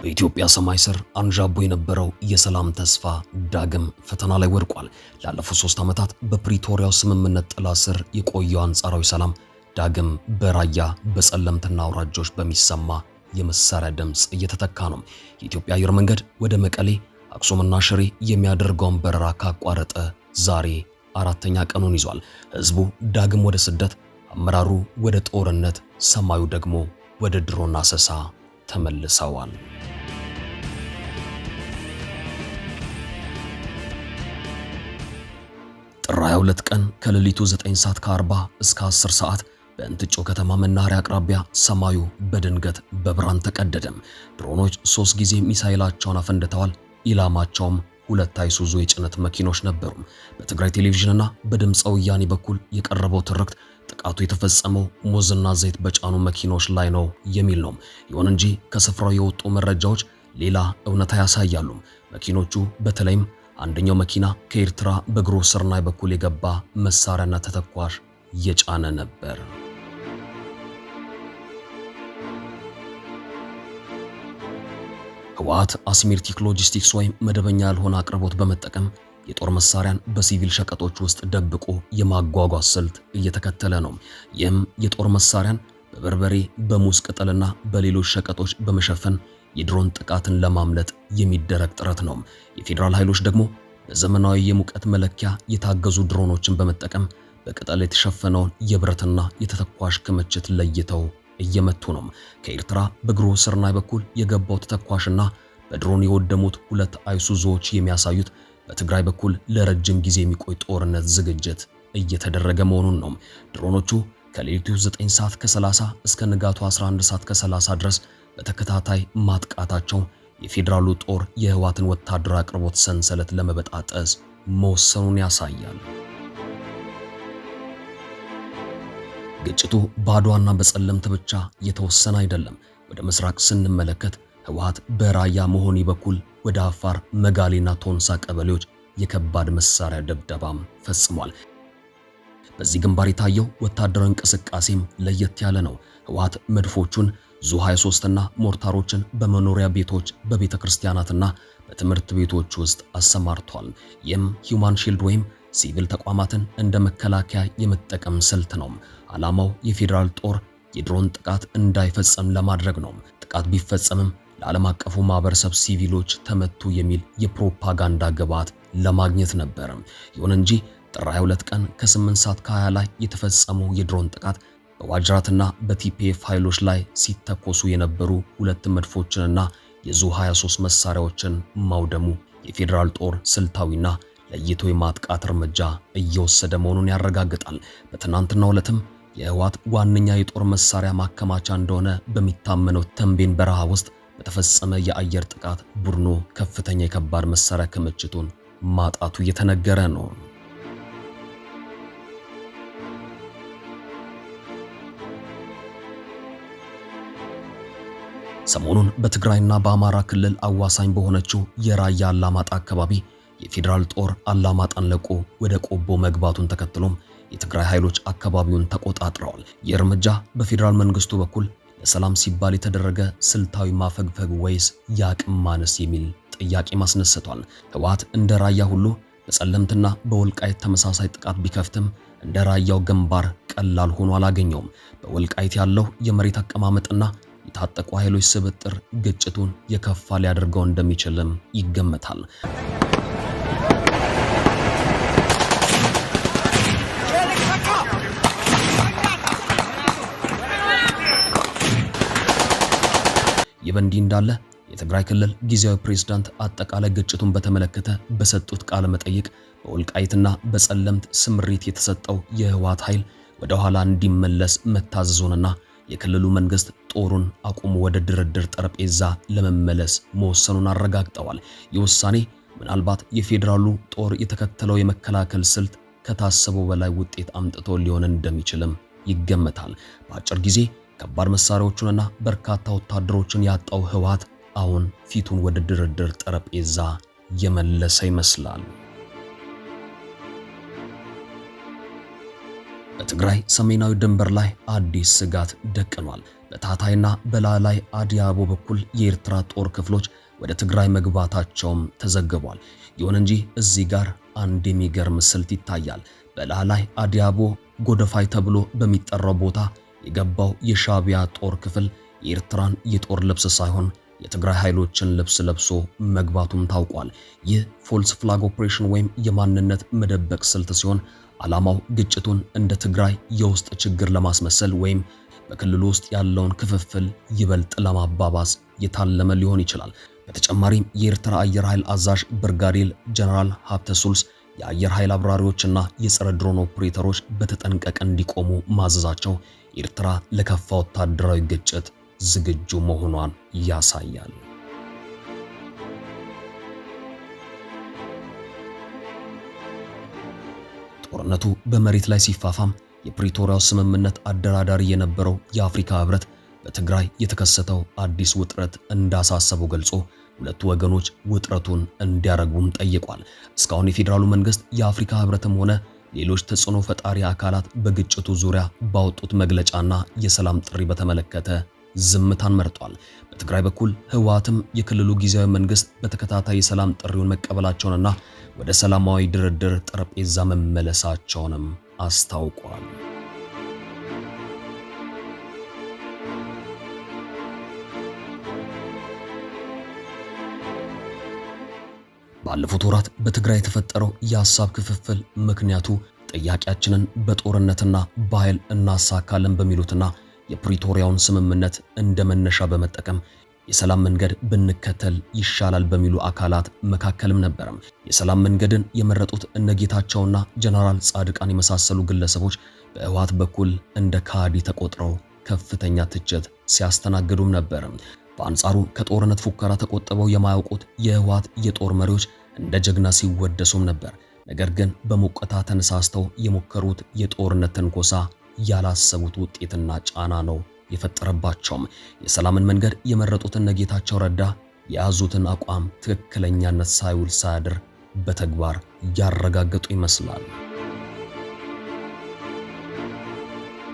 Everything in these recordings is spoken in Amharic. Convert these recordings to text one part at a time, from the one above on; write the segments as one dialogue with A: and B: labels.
A: በኢትዮጵያ ሰማይ ስር አንዣቦ የነበረው የሰላም ተስፋ ዳግም ፈተና ላይ ወድቋል። ላለፉት 3 ዓመታት በፕሪቶሪያው ስምምነት ጥላ ስር የቆየው አንጻራዊ ሰላም ዳግም በራያ በጸለምትና አውራጆች በሚሰማ የመሳሪያ ድምጽ እየተተካ ነው። የኢትዮጵያ አየር መንገድ ወደ መቀሌ፣ አክሱምና ሽሬ የሚያደርገውን በረራ ካቋረጠ ዛሬ 4ኛ ቀኑን ይዟል። ህዝቡ ዳግም ወደ ስደት፣ አመራሩ ወደ ጦርነት፣ ሰማዩ ደግሞ ወደ ድሮና አሰሳ ተመልሰዋል። ጥር 22 ቀን ከሌሊቱ 9 ሰዓት ከ40 እስከ 10 ሰዓት በእንትጮ ከተማ መናኸሪያ አቅራቢያ ሰማዩ በድንገት በብርሃን ተቀደደም። ድሮኖች 3 ጊዜ ሚሳኤላቸውን አፈንድተዋል። ኢላማቸውም 2 አይሱዙ የጭነት መኪኖች ነበሩ። በትግራይ ቴሌቪዥንና በድምፀ ወያኔ በኩል የቀረበው ትርክት ጥቃቱ የተፈጸመው ሙዝና ዘይት በጫኑ መኪኖች ላይ ነው የሚል ነው። ይሁን እንጂ ከስፍራው የወጡ መረጃዎች ሌላ እውነታ ያሳያሉ። መኪኖቹ በተለይም አንደኛው መኪና ከኤርትራ በግሮስ ስርናይ በኩል የገባ መሳሪያና ተተኳሽ የጫነ ነበር። ህወሓት አሲሜትሪክ ሎጂስቲክስ ወይም መደበኛ ያልሆነ አቅርቦት በመጠቀም የጦር መሳሪያን በሲቪል ሸቀጦች ውስጥ ደብቆ የማጓጓዝ ስልት እየተከተለ ነው። ይህም የጦር መሳሪያን በበርበሬ፣ በሙዝ ቅጠልና በሌሎች ሸቀጦች በመሸፈን የድሮን ጥቃትን ለማምለጥ የሚደረግ ጥረት ነው። የፌዴራል ኃይሎች ደግሞ በዘመናዊ የሙቀት መለኪያ የታገዙ ድሮኖችን በመጠቀም በቅጠል የተሸፈነውን የብረትና የተተኳሽ ክምችት ለይተው እየመቱ ነው። ከኤርትራ በግሮስ ስርናይ በኩል የገባው ተተኳሽና በድሮን የወደሙት 2 አይሱዙዎች የሚያሳዩት በትግራይ በኩል ለረጅም ጊዜ የሚቆይ ጦርነት ዝግጅት እየተደረገ መሆኑን ነው። ድሮኖቹ ከሌሊቱ 9 ሰዓት ከ30 እስከ ንጋቱ 11 ሰዓት ከ30 ድረስ በተከታታይ ማጥቃታቸው የፌዴራሉ ጦር የህወሓትን ወታደራዊ አቅርቦት ሰንሰለት ለመበጣጠስ መወሰኑን ያሳያል። ግጭቱ በአድዋና በጸለምት ብቻ የተወሰነ አይደለም። ወደ ምስራቅ ስንመለከት ህወሓት በራያ መሆኒ በኩል ወደ አፋር መጋሌና ቶንሳ ቀበሌዎች የከባድ መሳሪያ ድብደባም ፈጽሟል። በዚህ ግንባር የታየው ወታደራዊ እንቅስቃሴም ለየት ያለ ነው። ህወሓት መድፎቹን ዙ 23 እና ሞርታሮችን በመኖሪያ ቤቶች፣ በቤተ ክርስቲያናትና በትምህርት ቤቶች ውስጥ አሰማርቷል። ይህም ሂውማን ሺልድ ወይም ሲቪል ተቋማትን እንደ መከላከያ የመጠቀም ስልት ነው። ዓላማው የፌዴራል ጦር የድሮን ጥቃት እንዳይፈጸም ለማድረግ ነው። ጥቃት ቢፈጸምም ለዓለም አቀፉ ማህበረሰብ ሲቪሎች ተመቱ የሚል የፕሮፓጋንዳ ግብዓት ለማግኘት ነበር። ይሁን እንጂ ጥር 22 ቀን ከ8 ሰዓት ከ20 ላይ የተፈጸመው የድሮን ጥቃት በዋጅራትና በቲፒኤፍ ኃይሎች ላይ ሲተኮሱ የነበሩ 2 መድፎችንና የዙ 23 መሳሪያዎችን ማውደሙ የፌዴራል ጦር ስልታዊና ለይቶ የማጥቃት እርምጃ እየወሰደ መሆኑን ያረጋግጣል። በትናንትናው ዕለትም የህወሓት ዋነኛ የጦር መሳሪያ ማከማቻ እንደሆነ በሚታመነው ተንቤን በረሃ ውስጥ በተፈጸመ የአየር ጥቃት ቡድኑ ከፍተኛ የከባድ መሳሪያ ክምችቱን ማጣቱ እየተነገረ ነው። ሰሞኑን በትግራይና በአማራ ክልል አዋሳኝ በሆነችው የራያ አላማጣ አካባቢ የፌዴራል ጦር አላማጣን ለቆ ወደ ቆቦ መግባቱን ተከትሎም የትግራይ ኃይሎች አካባቢውን ተቆጣጥረዋል። ይህ እርምጃ በፌዴራል መንግስቱ በኩል ለሰላም ሲባል የተደረገ ስልታዊ ማፈግፈግ ወይስ የአቅም ማነስ የሚል ጥያቄ ማስነስቷል። ህወሓት እንደ ራያ ሁሉ በጸለምትና በወልቃይት ተመሳሳይ ጥቃት ቢከፍትም እንደ ራያው ግንባር ቀላል ሆኖ አላገኘውም። በወልቃይት ያለው የመሬት አቀማመጥና የታጠቁ ኃይሎች ስብጥር ግጭቱን የከፋ ሊያደርገው እንደሚችልም ይገመታል። ይህ በእንዲህ እንዳለ የትግራይ ክልል ጊዜያዊ ፕሬዝዳንት አጠቃላይ ግጭቱን በተመለከተ በሰጡት ቃለ መጠይቅ በወልቃይትና በጸለምት ስምሪት የተሰጠው የህወሓት ኃይል ወደ ኋላ እንዲመለስ መታዘዙንና የክልሉ መንግስት ጦሩን አቁሞ ወደ ድርድር ጠረጴዛ ለመመለስ መወሰኑን አረጋግጠዋል። ይህ ውሳኔ ምናልባት የፌዴራሉ ጦር የተከተለው የመከላከል ስልት ከታሰበው በላይ ውጤት አምጥቶ ሊሆን እንደሚችልም ይገመታል። በአጭር ጊዜ ከባድ መሳሪያዎቹንና በርካታ ወታደሮችን ያጣው ህወሓት አሁን ፊቱን ወደ ድርድር ጠረጴዛ የመለሰ ይመስላል። በትግራይ ሰሜናዊ ድንበር ላይ አዲስ ስጋት ደቅኗል። በታታይና በላላይ አዲያቦ በኩል የኤርትራ ጦር ክፍሎች ወደ ትግራይ መግባታቸውም ተዘግቧል። ይሁን እንጂ እዚህ ጋር አንድ የሚገርም ስልት ይታያል። በላላይ አዲያቦ ጎደፋይ ተብሎ በሚጠራው ቦታ የገባው የሻቢያ ጦር ክፍል የኤርትራን የጦር ልብስ ሳይሆን የትግራይ ኃይሎችን ልብስ ለብሶ መግባቱም ታውቋል። ይህ ፎልስ ፍላግ ኦፕሬሽን ወይም የማንነት መደበቅ ስልት ሲሆን ዓላማው ግጭቱን እንደ ትግራይ የውስጥ ችግር ለማስመሰል ወይም በክልሉ ውስጥ ያለውን ክፍፍል ይበልጥ ለማባባስ የታለመ ሊሆን ይችላል። በተጨማሪም የኤርትራ አየር ኃይል አዛዥ ብርጋዴር ጀነራል ሀብተ ሱልስ የአየር ኃይል አብራሪዎችና የጸረ ድሮን ኦፕሬተሮች በተጠንቀቅ እንዲቆሙ ማዘዛቸው ኤርትራ ለከፋ ወታደራዊ ግጭት ዝግጁ መሆኗን ያሳያል። ጦርነቱ በመሬት ላይ ሲፋፋም የፕሪቶሪያው ስምምነት አደራዳሪ የነበረው የአፍሪካ ህብረት በትግራይ የተከሰተው አዲስ ውጥረት እንዳሳሰበው ገልጾ ሁለቱ ወገኖች ውጥረቱን እንዲያረጉም ጠይቋል። እስካሁን የፌዴራሉ መንግስት የአፍሪካ ህብረትም ሆነ ሌሎች ተጽዕኖ ፈጣሪ አካላት በግጭቱ ዙሪያ ባወጡት መግለጫና የሰላም ጥሪ በተመለከተ ዝምታን መርጧል። በትግራይ በኩል ህወሓትም የክልሉ ጊዜያዊ መንግስት በተከታታይ የሰላም ጥሪውን መቀበላቸውንና ወደ ሰላማዊ ድርድር ጠረጴዛ መመለሳቸውንም አስታውቋል። ባለፉት ወራት በትግራይ የተፈጠረው የሐሳብ ክፍፍል ምክንያቱ ጥያቄያችንን በጦርነትና በኃይል እናሳካለን በሚሉትና የፕሪቶሪያውን ስምምነት እንደ መነሻ በመጠቀም የሰላም መንገድ ብንከተል ይሻላል በሚሉ አካላት መካከልም ነበርም። የሰላም መንገድን የመረጡት እነጌታቸውና ጀነራል ጻድቃን የመሳሰሉ ግለሰቦች በህወሓት በኩል እንደ ካዲ ተቆጥረው ከፍተኛ ትችት ሲያስተናግዱም ነበር። በአንጻሩ ከጦርነት ፉከራ ተቆጥበው የማያውቁት የህወሓት የጦር መሪዎች እንደ ጀግና ሲወደሱም ነበር። ነገር ግን በሞቀታ ተነሳስተው የሞከሩት የጦርነት ትንኮሳ ያላሰቡት ውጤትና ጫና ነው የፈጠረባቸውም። የሰላምን መንገድ የመረጡት እነጌታቸው ረዳ የያዙትን አቋም ትክክለኛነት ሳይውል ሳያድር በተግባር ያረጋገጡ ይመስላል።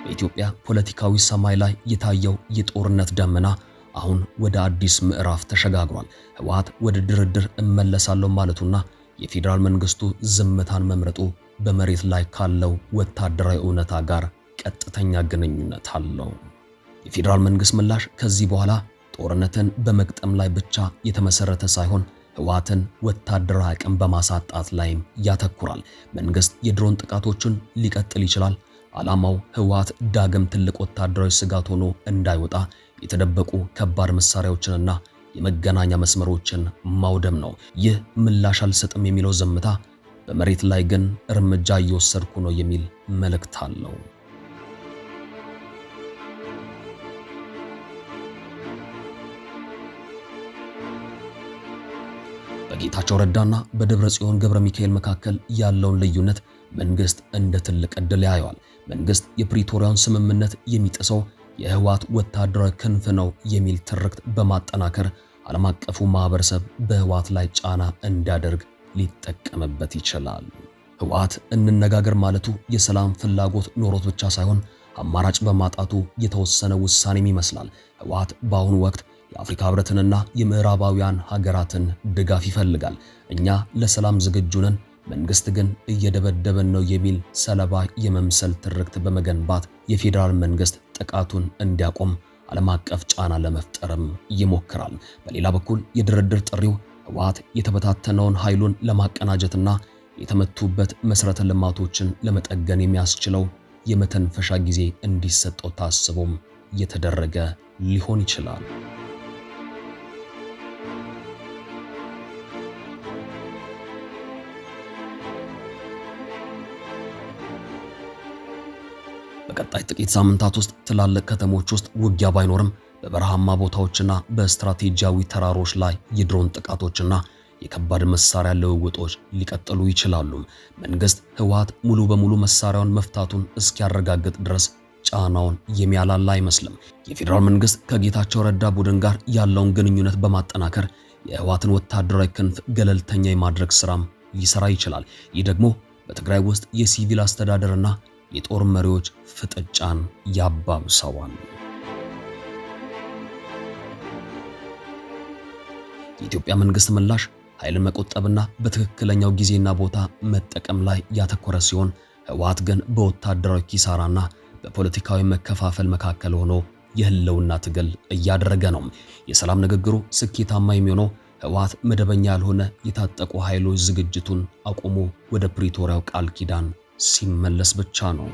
A: በኢትዮጵያ ፖለቲካዊ ሰማይ ላይ የታየው የጦርነት ደመና አሁን ወደ አዲስ ምዕራፍ ተሸጋግሯል። ህወሓት ወደ ድርድር እመለሳለሁ ማለቱና የፌዴራል መንግስቱ ዝምታን መምረጡ በመሬት ላይ ካለው ወታደራዊ እውነታ ጋር ቀጥተኛ ግንኙነት አለው። የፌዴራል መንግስት ምላሽ ከዚህ በኋላ ጦርነትን በመግጠም ላይ ብቻ የተመሰረተ ሳይሆን ህወሓትን ወታደራዊ አቅም በማሳጣት ላይም ያተኩራል። መንግስት የድሮን ጥቃቶችን ሊቀጥል ይችላል። ዓላማው ህወሓት ዳግም ትልቅ ወታደራዊ ስጋት ሆኖ እንዳይወጣ የተደበቁ ከባድ መሳሪያዎችንና የመገናኛ መስመሮችን ማውደም ነው። ይህ ምላሽ አልሰጥም የሚለው ዝምታ በመሬት ላይ ግን እርምጃ እየወሰድኩ ነው የሚል መልእክት አለው። በጌታቸው ረዳና በደብረጽዮን ገብረ ሚካኤል መካከል ያለውን ልዩነት መንግስት እንደ ትልቅ ዕድል ያየዋል። መንግስት የፕሪቶሪያውን ስምምነት የሚጥሰው የህወሓት ወታደራዊ ክንፍ ነው የሚል ትርክት በማጠናከር ዓለም አቀፉ ማህበረሰብ በህወሓት ላይ ጫና እንዲያደርግ ሊጠቀምበት ይችላል። ህወሓት እንነጋገር ማለቱ የሰላም ፍላጎት ኖሮት ብቻ ሳይሆን አማራጭ በማጣቱ የተወሰነ ውሳኔም ይመስላል። ህወሓት በአሁኑ ወቅት የአፍሪካ ህብረትንና የምዕራባውያን ሀገራትን ድጋፍ ይፈልጋል። እኛ ለሰላም ዝግጁ ነን፣ መንግስት ግን እየደበደበን ነው የሚል ሰለባ የመምሰል ትርክት በመገንባት የፌዴራል መንግስት ጥቃቱን እንዲያቆም ዓለም አቀፍ ጫና ለመፍጠርም ይሞክራል። በሌላ በኩል የድርድር ጥሪው ህወሓት የተበታተነውን ኃይሉን ለማቀናጀትና የተመቱበት መሰረተ ልማቶችን ለመጠገን የሚያስችለው የመተንፈሻ ጊዜ እንዲሰጠው ታስቦም የተደረገ ሊሆን ይችላል። በቀጣይ ጥቂት ሳምንታት ውስጥ ትላልቅ ከተሞች ውስጥ ውጊያ ባይኖርም በበረሃማ ቦታዎችና በስትራቴጂያዊ ተራሮች ላይ የድሮን ጥቃቶችና የከባድ መሳሪያ ልውውጦች ሊቀጥሉ ይችላሉ። መንግስት ህወሓት ሙሉ በሙሉ መሳሪያውን መፍታቱን እስኪያረጋግጥ ድረስ ጫናውን የሚያላላ አይመስልም። የፌዴራል መንግስት ከጌታቸው ረዳ ቡድን ጋር ያለውን ግንኙነት በማጠናከር የህወሓትን ወታደራዊ ክንፍ ገለልተኛ የማድረግ ስራም ሊሰራ ይችላል። ይህ ደግሞ በትግራይ ውስጥ የሲቪል አስተዳደርና የጦር መሪዎች ፍጥጫን ያባብሰዋል። የኢትዮጵያ መንግስት ምላሽ ኃይልን መቆጠብና በትክክለኛው ጊዜና ቦታ መጠቀም ላይ ያተኮረ ሲሆን ህወሓት ግን በወታደራዊ ኪሳራና በፖለቲካዊ መከፋፈል መካከል ሆኖ የህልውና ትግል እያደረገ ነው። የሰላም ንግግሩ ስኬታማ የሚሆነው ህወሓት መደበኛ ያልሆነ የታጠቁ ኃይሎች ዝግጅቱን አቁሞ ወደ ፕሪቶሪያው ቃል ኪዳን ሲመለስ ብቻ ነው።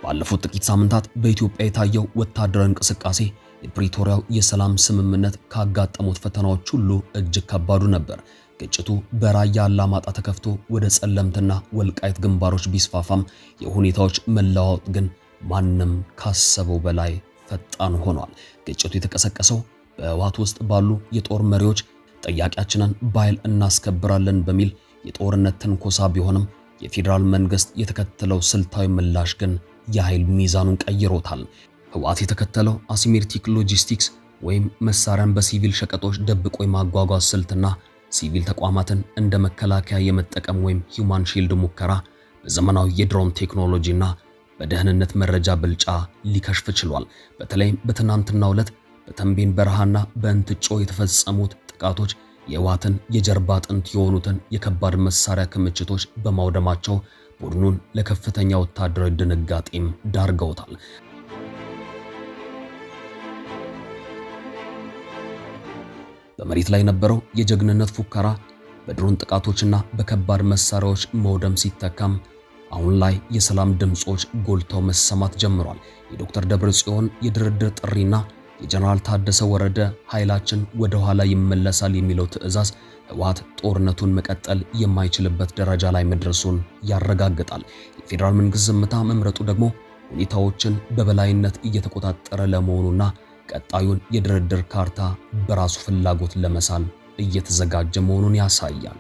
A: ባለፉት ጥቂት ሳምንታት በኢትዮጵያ የታየው ወታደራዊ እንቅስቃሴ የፕሪቶሪያው የሰላም ስምምነት ካጋጠሙት ፈተናዎች ሁሉ እጅግ ከባዱ ነበር። ግጭቱ በራያ አላማጣ ተከፍቶ ወደ ጸለምትና ወልቃይት ግንባሮች ቢስፋፋም የሁኔታዎች መለዋወጥ ግን ማንም ካሰበው በላይ ፈጣን ሆኗል። ግጭቱ የተቀሰቀሰው በህወሓት ውስጥ ባሉ የጦር መሪዎች ጥያቄያችንን በኃይል እናስከብራለን በሚል የጦርነት ትንኮሳ ቢሆንም የፌዴራል መንግስት የተከተለው ስልታዊ ምላሽ ግን የኃይል ሚዛኑን ቀይሮታል። ህወሓት የተከተለው አሲሜትሪክ ሎጂስቲክስ ወይም መሳሪያን በሲቪል ሸቀጦች ደብቆ የማጓጓዝ ስልትና ሲቪል ተቋማትን እንደ መከላከያ የመጠቀም ወይም ሂውማን ሺልድ ሙከራ በዘመናዊ የድሮን ቴክኖሎጂና በደህንነት መረጃ ብልጫ ሊከሽፍ ችሏል። በተለይም በትናንትናው ዕለት በተንቤን በረሃና በእንትጮ የተፈጸሙት ጥቃቶች የህወሓትን የጀርባ አጥንት የሆኑትን የከባድ መሳሪያ ክምችቶች በማውደማቸው ቡድኑን ለከፍተኛ ወታደራዊ ድንጋጤም ዳርገውታል። በመሬት ላይ የነበረው የጀግንነት ፉከራ በድሮን ጥቃቶችና በከባድ መሳሪያዎች መውደም ሲተካም አሁን ላይ የሰላም ድምጾች ጎልተው መሰማት ጀምሯል። የዶክተር ደብረጽዮን የድርድር ጥሪና የጀነራል ታደሰ ወረደ ኃይላችን ወደ ኋላ ይመለሳል የሚለው ትዕዛዝ ህወሓት ጦርነቱን መቀጠል የማይችልበት ደረጃ ላይ መድረሱን ያረጋግጣል። የፌዴራል መንግስት ዝምታ መምረጡ ደግሞ ሁኔታዎችን በበላይነት እየተቆጣጠረ ለመሆኑና ቀጣዩን የድርድር ካርታ በራሱ ፍላጎት ለመሳል እየተዘጋጀ መሆኑን ያሳያል።